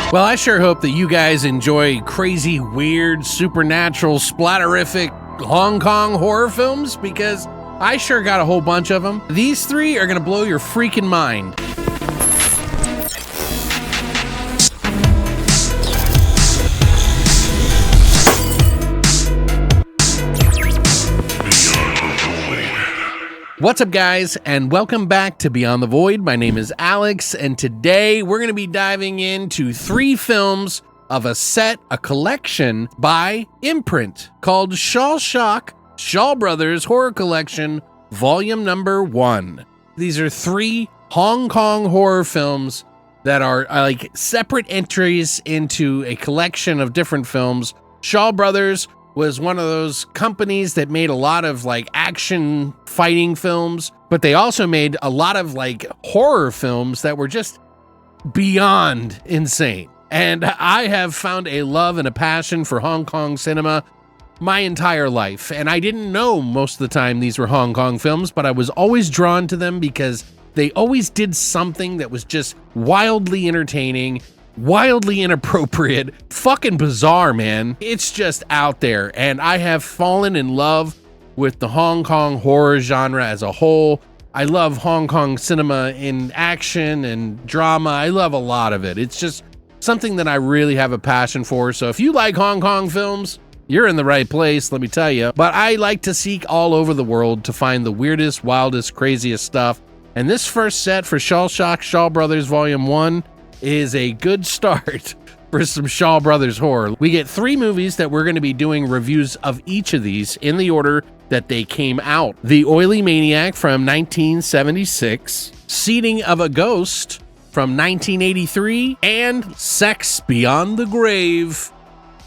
Well, I sure hope that you guys enjoy crazy, weird, supernatural, splatterific Hong Kong horror films, because I sure got a whole bunch of them. These three are gonna blow your freaking mind. What's up, guys, and welcome back to Beyond the Void. My name is Alex, and today we're going to be diving into three films of a collection by Imprint called Shaw SHOCK, Shaw Brothers Horror Collection, Volume Number 1. These are three Hong Kong horror films that are like separate entries into a collection of different films. Shaw Brothers was one of those companies that made a lot of like action fighting films, but they also made a lot of like horror films that were just beyond insane. And I have found a love and a passion for Hong Kong cinema my entire life. And I didn't know most of the time these were Hong Kong films, but I was always drawn to them because they always did something that was just wildly entertaining, wildly inappropriate, fucking bizarre, man. It's just out there, and I have fallen in love with the Hong Kong horror genre as a whole. I love Hong Kong cinema in action and drama. I love a lot of it. It's just something that I really have a passion for. So if you like Hong Kong films, you're in the right place, let me tell you. But I like to seek all over the world to find the weirdest, wildest, craziest stuff. And this first set for Shaw SHOCK, Shaw Brothers Volume 1 is a good start for some Shaw Brothers horror. We get three movies that we're going to be doing reviews of each of these in the order that they came out. The Oily Maniac from 1976, Seeding of a Ghost from 1983, and Sex Beyond the Grave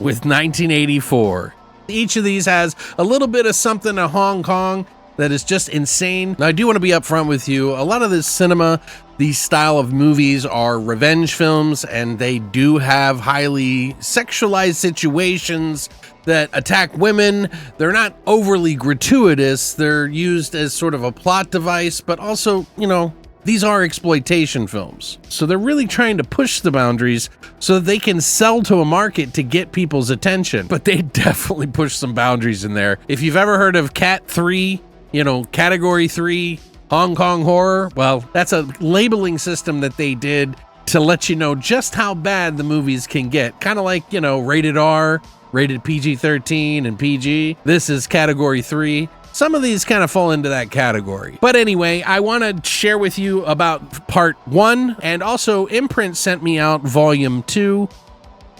with 1984. Each of these has a little bit of something to Hong Kong that is just insane. Now, I do want to be upfront with you. A lot of this cinema, these style of movies are revenge films, and they do have highly sexualized situations that attack women. They're not overly gratuitous. They're used as sort of a plot device, but also, you know, these are exploitation films. So they're really trying to push the boundaries so that they can sell to a market to get people's attention. But they definitely push some boundaries in there. If you've ever heard of Cat 3, you know, Category 3 Hong Kong horror, well, that's a labeling system that they did to let you know just how bad the movies can get. Kind of like, you know, rated R, rated PG-13 and PG. This is Category 3. Some of these kind of fall into that category. But anyway, I want to share with you about Part 1, and also Imprint sent me out Volume 2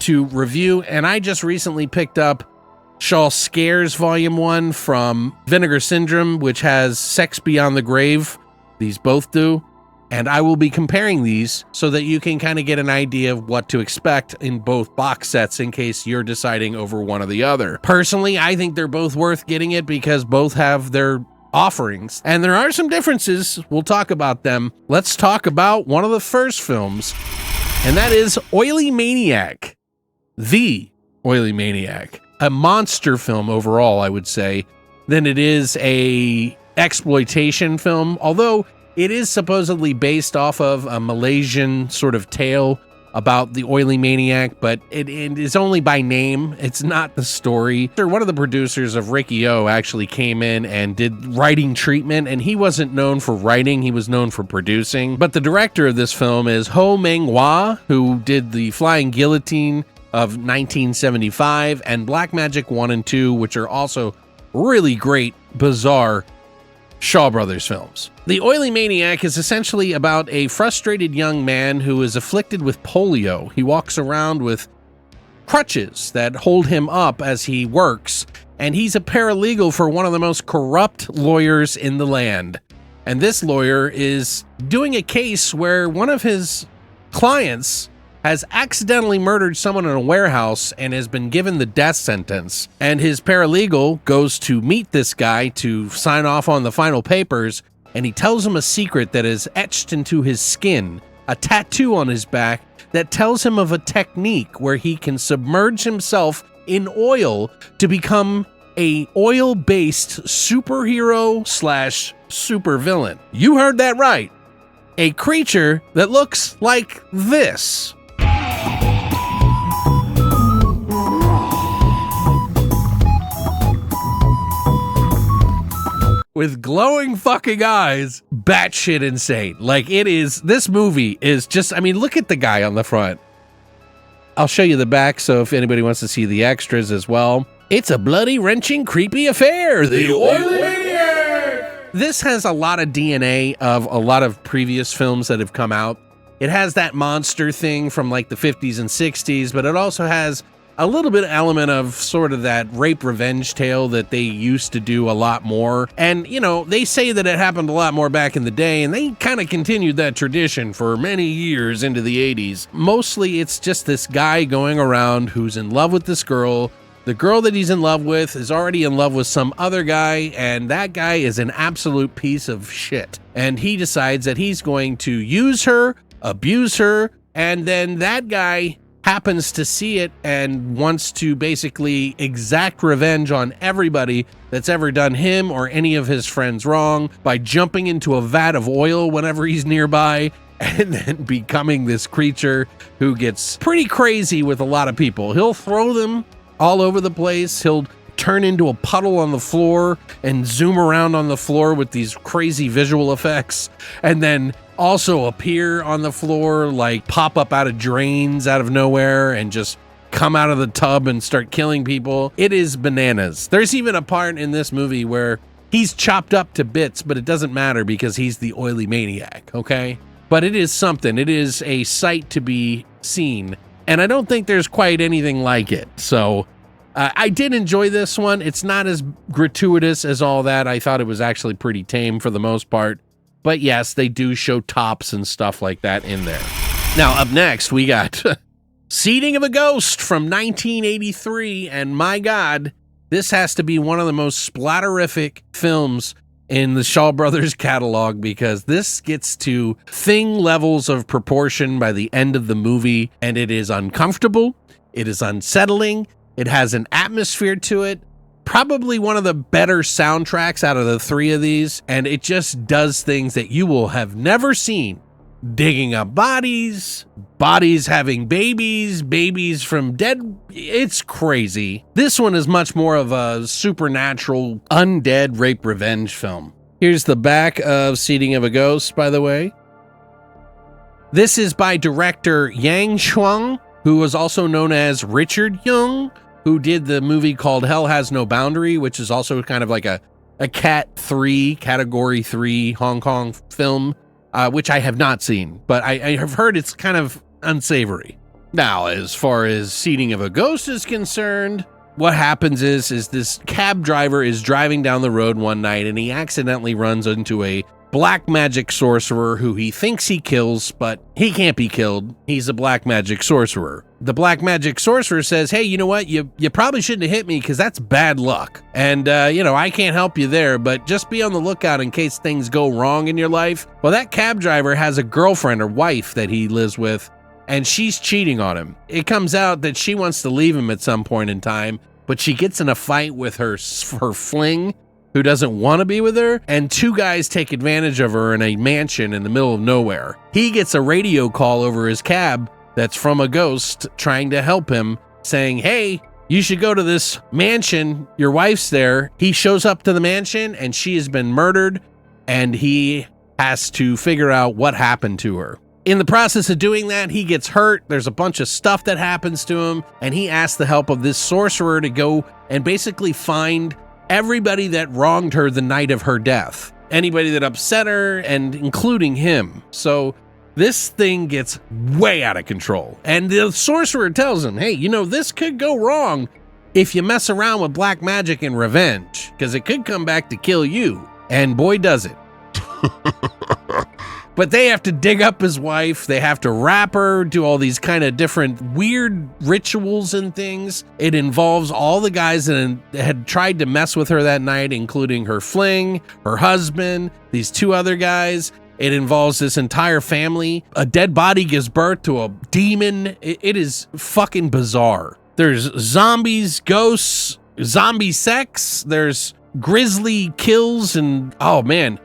to review, and I just recently picked up Shaw Scares Volume 1 from Vinegar Syndrome, which has Sex Beyond the Grave. These both do. And I will be comparing these so that you can kind of get an idea of what to expect in both box sets in case you're deciding over one or the other. Personally, I think they're both worth getting it because both have their offerings. And there are some differences. We'll talk about them. Let's talk about one of the first films, and that is Oily Maniac. The Oily Maniac. A monster film overall, I would say, than it is a exploitation film, although it is supposedly based off of a Malaysian sort of tale about the Oily Maniac, but it is only by name. It's not the story. One of the producers of Ricky-O actually came in and did writing treatment, and he wasn't known for writing, he was known for producing. But the director of this film is Ho Meng Hua, who did The Flying Guillotine of 1975 and Black Magic 1 and 2, which are also really great, bizarre Shaw Brothers films. The Oily Maniac is essentially about a frustrated young man who is afflicted with polio. He walks around with crutches that hold him up as he works, and he's a paralegal for one of the most corrupt lawyers in the land. And this lawyer is doing a case where one of his clients has accidentally murdered someone in a warehouse and has been given the death sentence. And his paralegal goes to meet this guy to sign off on the final papers, and he tells him a secret that is etched into his skin, a tattoo on his back that tells him of a technique where he can submerge himself in oil to become a oil-based superhero slash supervillain. You heard that right. A creature that looks like this. with glowing fucking eyes, batshit insane. Like, this movie is just, I mean, look at the guy on the front. I'll show you the back, so if anybody wants to see the extras as well. It's a bloody, wrenching, creepy affair. The Oily Maniac! This has a lot of DNA of a lot of previous films that have come out. It has that monster thing from like the 50s and 60s, but it also has a little bit of element of sort of that rape revenge tale that they used to do a lot more. And, you know, they say that it happened a lot more back in the day, and they kind of continued that tradition for many years into the 80s. Mostly it's just this guy going around who's in love with this girl. The girl that he's in love with is already in love with some other guy, and that guy is an absolute piece of shit. And he decides that he's going to use her, abuse her, and then that guy happens to see it and wants to basically exact revenge on everybody that's ever done him or any of his friends wrong by jumping into a vat of oil whenever he's nearby and then becoming this creature who gets pretty crazy with a lot of people. He'll throw them all over the place. He'll turn into a puddle on the floor and zoom around on the floor with these crazy visual effects, and then also appear on the floor, like pop up out of drains out of nowhere and just come out of the tub and start killing people. It is bananas. There's even a part in this movie where he's chopped up to bits, but it doesn't matter because he's the Oily Maniac, okay? But it is something. It is a sight to be seen, and I don't think there's quite anything like it. So I did enjoy this one. It's not as gratuitous as all that. I thought it was actually pretty tame for the most part. But yes, they do show tops and stuff like that in there. Now, up next, we got Seeding of a Ghost from 1983. And my God, this has to be one of the most splatterific films in the Shaw Brothers catalog, because this gets to Thing levels of proportion by the end of the movie. And it is uncomfortable. It is unsettling. It has an atmosphere to it. Probably one of the better soundtracks out of the three of these, and it just does things that you will have never seen. Digging up bodies, bodies having babies, babies from dead. It's crazy. This one is much more of a supernatural, undead rape revenge film. Here's the back of Seeding of a Ghost, by the way. This is by director Yang Chuang, who was also known as Richard Young, who did the movie called Hell Has No Boundary, which is also kind of like a Category 3 Hong Kong film, which I have not seen, but I have heard it's kind of unsavory. Now, as far as Seeding of a Ghost is concerned, what happens is this cab driver is driving down the road one night and he accidentally runs into a black magic sorcerer who he thinks he kills, but he can't be killed. He's a black magic sorcerer. The black magic sorcerer says, hey, you know what? You probably shouldn't have hit me because that's bad luck. And, you know, I can't help you there, but just be on the lookout in case things go wrong in your life. Well, that cab driver has a girlfriend or wife that he lives with, and she's cheating on him. It comes out that she wants to leave him at some point in time, but she gets in a fight with her fling, who doesn't want to be with her, and two guys take advantage of her in a mansion in the middle of nowhere. He gets a radio call over his cab that's from a ghost trying to help him, saying, hey, you should go to this mansion, your wife's there. He shows up to the mansion and she has been murdered, and he has to figure out what happened to her. In the process of doing that, he gets hurt. There's a bunch of stuff that happens to him, and he asks the help of this sorcerer to go and basically find everybody that wronged her the night of her death, anybody that upset her, and including him. So this thing gets way out of control. And the sorcerer tells him, hey, you know, this could go wrong if you mess around with black magic and revenge, because it could come back to kill you. And boy, does it. But they have to dig up his wife. They have to wrap her, do all these kind of different weird rituals and things. It involves all the guys that had tried to mess with her that night, including her fling, her husband, these two other guys. It involves this entire family. A dead body gives birth to a demon. It is fucking bizarre. There's zombies, ghosts, zombie sex. There's grisly kills, and oh man.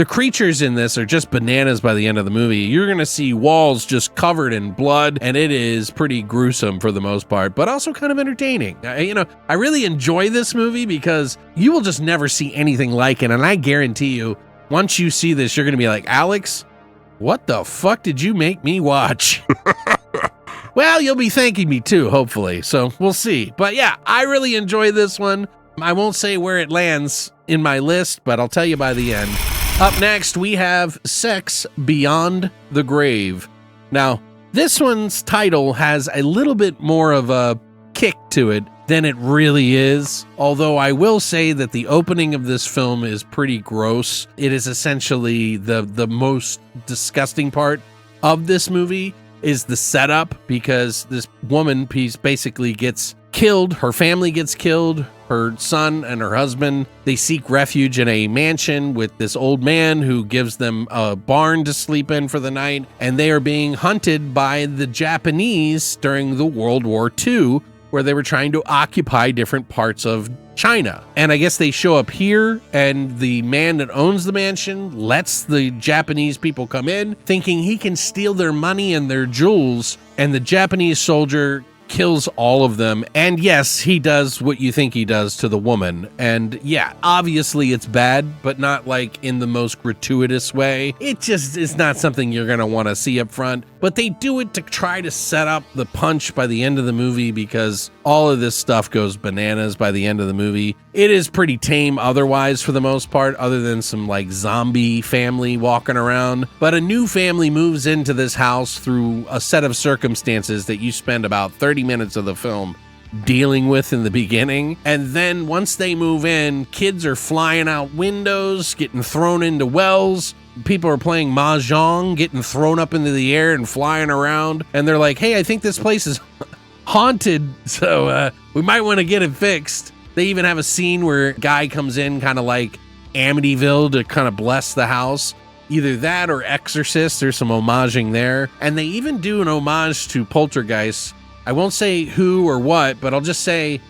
The creatures in this are just bananas by the end of the movie. You're going to see walls just covered in blood, and it is pretty gruesome for the most part, but also kind of entertaining. I really enjoy this movie because you will just never see anything like it, and I guarantee you, once you see this, you're going to be like, Alex, what the fuck did you make me watch? Well, you'll be thanking me too, hopefully, so we'll see. But yeah, I really enjoy this one. I won't say where it lands in my list, but I'll tell you by the end. Up next, we have Sex Beyond the Grave. Now, this one's title has a little bit more of a kick to it than it really is, although I will say that the opening of this film is pretty gross. It is essentially the most disgusting part of this movie is the setup, because this woman piece basically gets killed, her family gets killed, her son and her husband, they seek refuge in a mansion with this old man who gives them a barn to sleep in for the night, and they are being hunted by the Japanese during the World War II, where they were trying to occupy different parts of China. And I guess they show up here, and the man that owns the mansion lets the Japanese people come in, thinking he can steal their money and their jewels, and the Japanese soldier kills all of them. And yes, he does what you think he does to the woman. And yeah, obviously it's bad, but not like in the most gratuitous way. It just is not something you're going to want to see up front. But they do it to try to set up the punch by the end of the movie, because all of this stuff goes bananas by the end of the movie. It is pretty tame otherwise for the most part, other than some like zombie family walking around. But a new family moves into this house through a set of circumstances that you spend about 30 minutes of the film dealing with in the beginning. And then once they move in, kids are flying out windows, getting thrown into wells. People are playing mahjong, getting thrown up into the air and flying around. And they're like, hey, I think this place is haunted, so we might want to get it fixed. They even have a scene where a guy comes in kind of like Amityville to kind of bless the house. Either that or Exorcist. There's some homaging there. And they even do an homage to Poltergeist. I won't say who or what, but I'll just say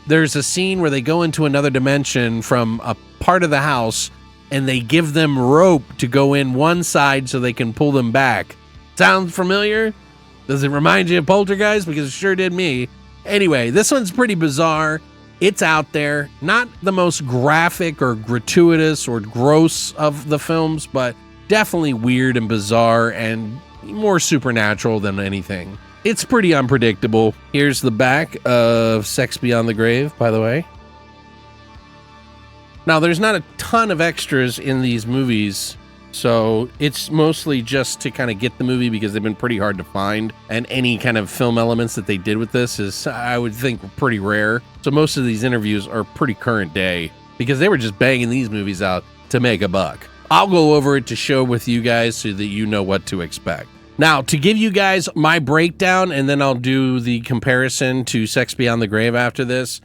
there's a scene where they go into another dimension from a part of the house, and they give them rope to go in one side so they can pull them back. Sound familiar? Does it remind you of Poltergeist? Because it sure did me. Anyway, this one's pretty bizarre. It's out there. Not the most graphic or gratuitous or gross of the films, but definitely weird and bizarre and more supernatural than anything. It's pretty unpredictable. Here's the back of Sex Beyond the Grave, by the way. Now, there's not a ton of extras in these movies, so it's mostly just to kind of get the movie, because they've been pretty hard to find, and any kind of film elements that they did with this is, I would think, pretty rare. So most of these interviews are pretty current day, because they were just banging these movies out to make a buck. I'll go over it to show with you guys so that you know what to expect. Now, to give you guys my breakdown, and then I'll do the comparison to Sex Beyond the Grave after this.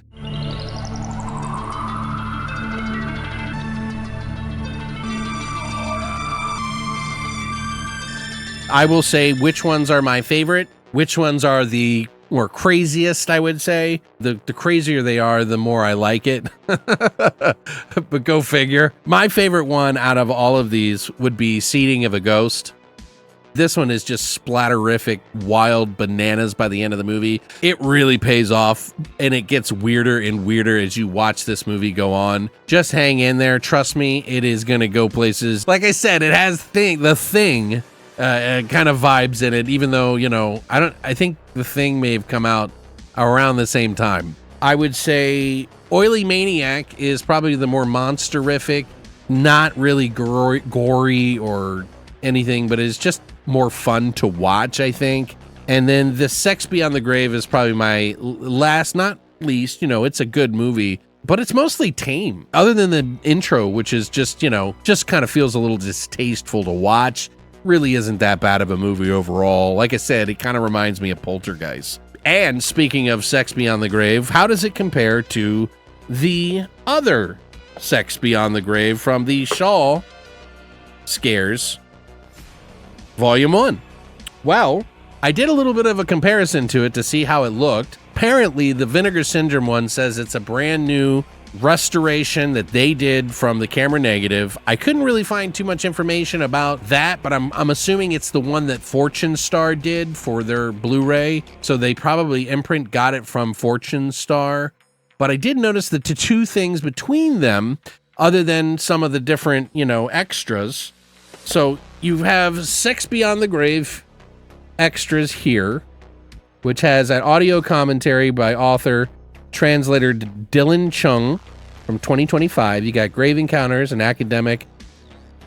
I will say which ones are my favorite, which ones are the more craziest, I would say. The crazier they are, the more I like it. But go figure. My favorite one out of all of these would be Seeding of a Ghost. This one is just splatterific, wild bananas by the end of the movie. It really pays off, and it gets weirder and weirder as you watch this movie go on. Just hang in there. Trust me, it is going to go places. Like I said, it has The Thing kind of vibes in it, even though, I think The Thing may have come out around the same time. I would say Oily Maniac is probably the more monsterific, not really gory or anything, but it's just more fun to watch, I think. And then the Sex Beyond the Grave is probably my last, not least. It's a good movie, but it's mostly tame. Other than the intro, which is just kind of feels a little distasteful to watch. Really isn't that bad of a movie overall. Like I said, it kind of reminds me of Poltergeist. And speaking of Sex Beyond the Grave, how does it compare to the other Sex Beyond the Grave from the Shaw Scares Volume 1? Well, I did a little bit of a comparison to it to see how it looked. Apparently, the Vinegar Syndrome one says it's a brand new restoration that they did from the camera negative. I couldn't really find too much information about that, but I'm assuming it's the one that Fortune Star did for their Blu-ray. So they probably Imprint got it from Fortune Star. But I did notice that the two things between them, other than some of the different, extras. So you have Sex Beyond the Grave extras here, which has an audio commentary by author translator Dylan Chung from 2025. You got Grave Encounters, an academic,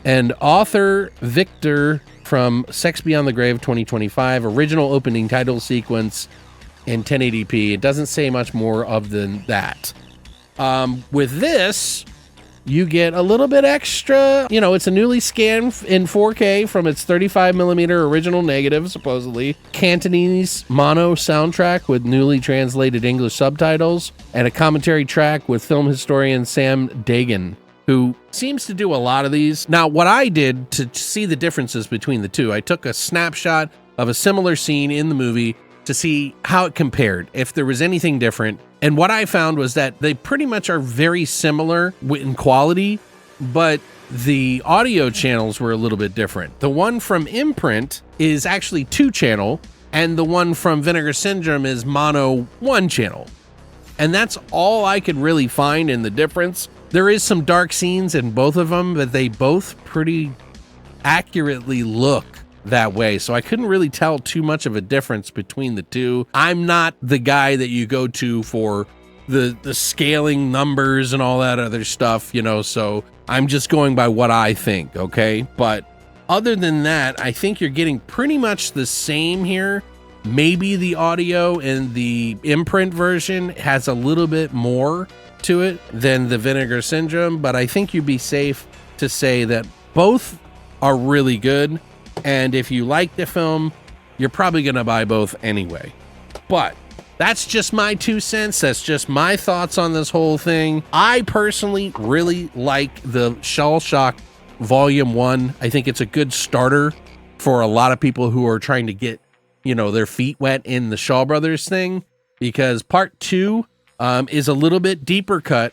and author Victor from Sex Beyond the Grave 2025, original opening title sequence in 1080p. It doesn't say much more of than that. With this, you get a little bit extra. It's a newly scanned in 4K from its 35mm original negative, supposedly. Cantonese mono soundtrack with newly translated English subtitles, and a commentary track with film historian Sam Dagan, who seems to do a lot of these. Now, what I did to see the differences between the two, I took a snapshot of a similar scene in the movie to see how it compared, if there was anything different. And what I found was that they pretty much are very similar in quality, but the audio channels were a little bit different. The one from Imprint is actually 2-channel, and the one from Vinegar Syndrome is mono 1-channel. And that's all I could really find in the difference. There is some dark scenes in both of them, but they both pretty accurately look that way, so I couldn't really tell too much of a difference between the two. I'm not the guy that you go to for the scaling numbers and all that other stuff, so I'm just going by what I think, okay? But other than that, I think you're getting pretty much the same here. Maybe the audio in the Imprint version has a little bit more to it than the Vinegar Syndrome, but I think you'd be safe to say that both are really good. And if you like the film, you're probably going to buy both anyway. But that's just my 2 cents. That's just my thoughts on this whole thing. I personally really like the Shaw Shock Volume 1. I think it's a good starter for a lot of people who are trying to get, their feet wet in the Shaw Brothers thing, because Part 2 is a little bit deeper cut,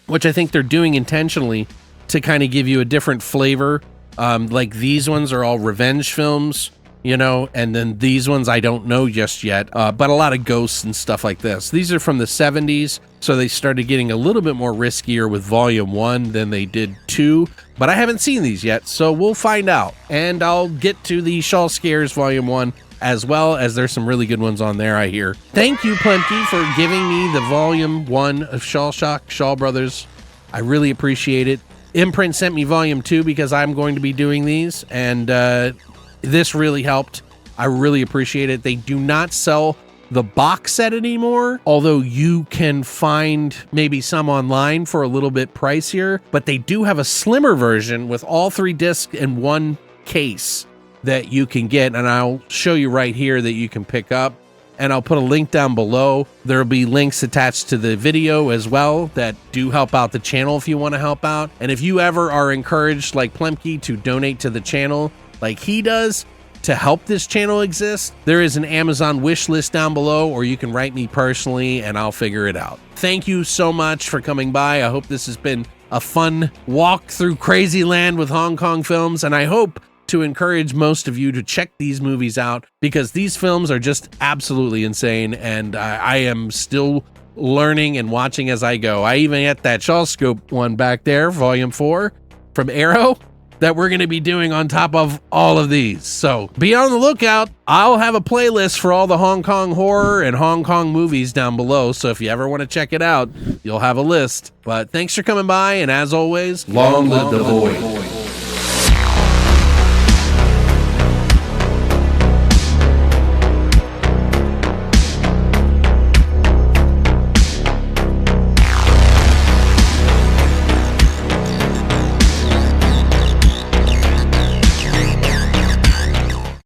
which I think they're doing intentionally to kind of give you a different flavor. Like these ones are all revenge films, and then these ones I don't know just yet, but a lot of ghosts and stuff like this. These are from the 70s, so they started getting a little bit more riskier with Volume 1 than they did 2, but I haven't seen these yet, so we'll find out. And I'll get to the Shaw Scares Volume 1 as well, as there's some really good ones on there, I hear. Thank you, Plemke, for giving me the Volume 1 of Shaw Shock, Shaw Brothers. I really appreciate it. Imprint sent me Volume 2 because I'm going to be doing these, and this really helped. I really appreciate it. They do not sell the box set anymore, although you can find maybe some online for a little bit pricier, but they do have a slimmer version with all 3 discs in one case that you can get, and I'll show you right here that you can pick up. And I'll put a link down below. There'll be links attached to the video as well that do help out the channel if you want to help out. And if you ever are encouraged, like Plemke, to donate to the channel like he does to help this channel exist, there is an Amazon wish list down below, or you can write me personally and I'll figure it out. Thank you so much for coming by. I hope this has been a fun walk through crazy land with Hong Kong films, and I hope to encourage most of you to check these movies out, because these films are just absolutely insane, and I am still learning and watching as I go. I even get that Shawscope one back there, Volume 4 from Arrow, that we're going to be doing on top of all of these. So be on the lookout. I'll have a playlist for all the Hong Kong horror and Hong Kong movies down below, so if you ever want to check it out, you'll have a list. But thanks for coming by, and as always, long live the void.